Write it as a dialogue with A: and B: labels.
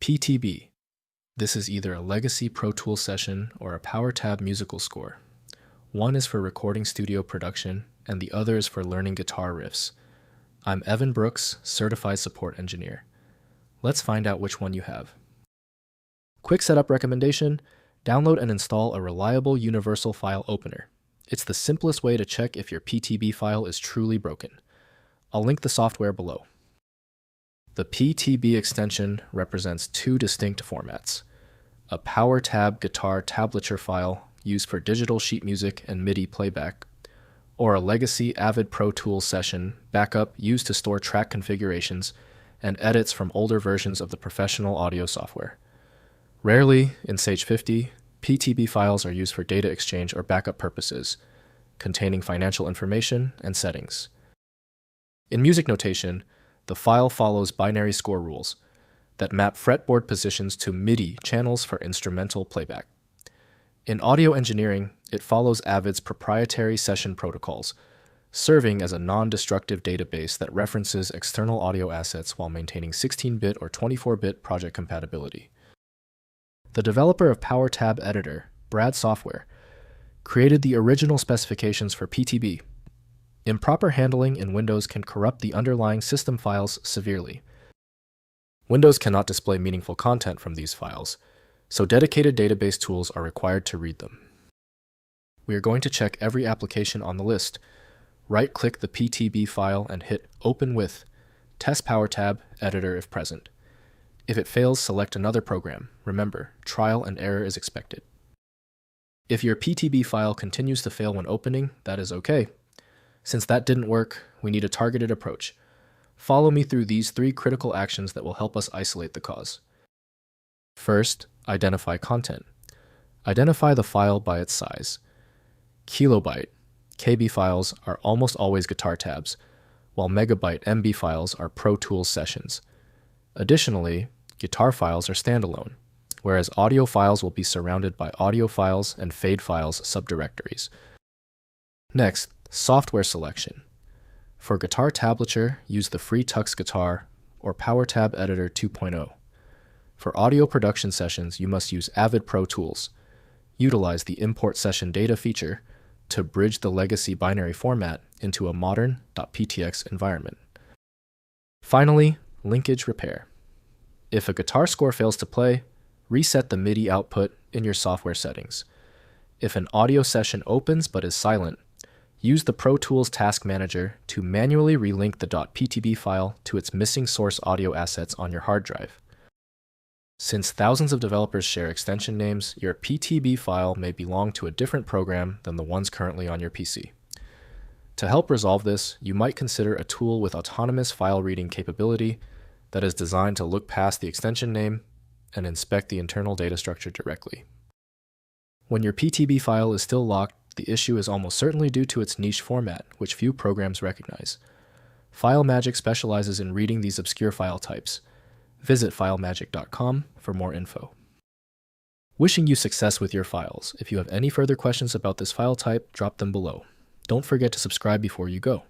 A: PTB. This is either a legacy Pro Tools session or a Power Tab musical score. One is for recording studio production, and the other is for learning guitar riffs. I'm Evan Brooks, Certified Support Engineer. Let's find out which one you have. Quick setup recommendation: download and install a reliable universal file opener. It's the simplest way to check if your PTB file is truly broken. I'll link the software below. The PTB extension represents two distinct formats: a Power Tab Guitar Tablature file used for digital sheet music and MIDI playback, or a legacy Avid Pro Tools session backup used to store track configurations and edits from older versions of the professional audio software. Rarely, in Sage 50, PTB files are used for data exchange or backup purposes, containing financial information and settings. In music notation, the file follows binary score rules that map fretboard positions to MIDI channels for instrumental playback. In audio engineering, it follows Avid's proprietary session protocols, serving as a non-destructive database that references external audio assets while maintaining 16-bit or 24-bit project compatibility. The developer of Power Tab Editor, Brad Software, created the original specifications for PTB. Improper handling in Windows can corrupt the underlying system files severely. Windows cannot display meaningful content from these files, so dedicated database tools are required to read them. We are going to check every application on the list. Right-click the PTB file and hit Open with Test Power Tab Editor if present. If it fails, select another program. Remember, trial and error is expected. If your PTB file continues to fail when opening, that is okay. Since that didn't work, we need a targeted approach. Follow me through these 3 critical actions that will help us isolate the cause. First, identify content. Identify the file by its size. Kilobyte, KB files are almost always guitar tabs, while megabyte MB files are Pro Tools sessions. Additionally, guitar files are standalone, whereas audio files will be surrounded by audio files and fade files subdirectories. Next, software selection. For Guitar Tablature, use the free Tux Guitar or Power Tab Editor 2.0. For audio production sessions, you must use Avid Pro Tools. Utilize the Import Session Data feature to bridge the legacy binary format into a modern .ptx environment. Finally, linkage repair. If a guitar score fails to play, reset the MIDI output in your software settings. If an audio session opens but is silent, use the Pro Tools Task Manager to manually relink the .ptb file to its missing source audio assets on your hard drive. Since thousands of developers share extension names, your PTB file may belong to a different program than the ones currently on your PC. To help resolve this, you might consider a tool with autonomous file reading capability that is designed to look past the extension name and inspect the internal data structure directly. When your PTB file is still locked, the issue is almost certainly due to its niche format, which few programs recognize. FileMagick specializes in reading these obscure file types. Visit FileMagick.com for more info. Wishing you success with your files. If you have any further questions about this file type, drop them below. Don't forget to subscribe before you go.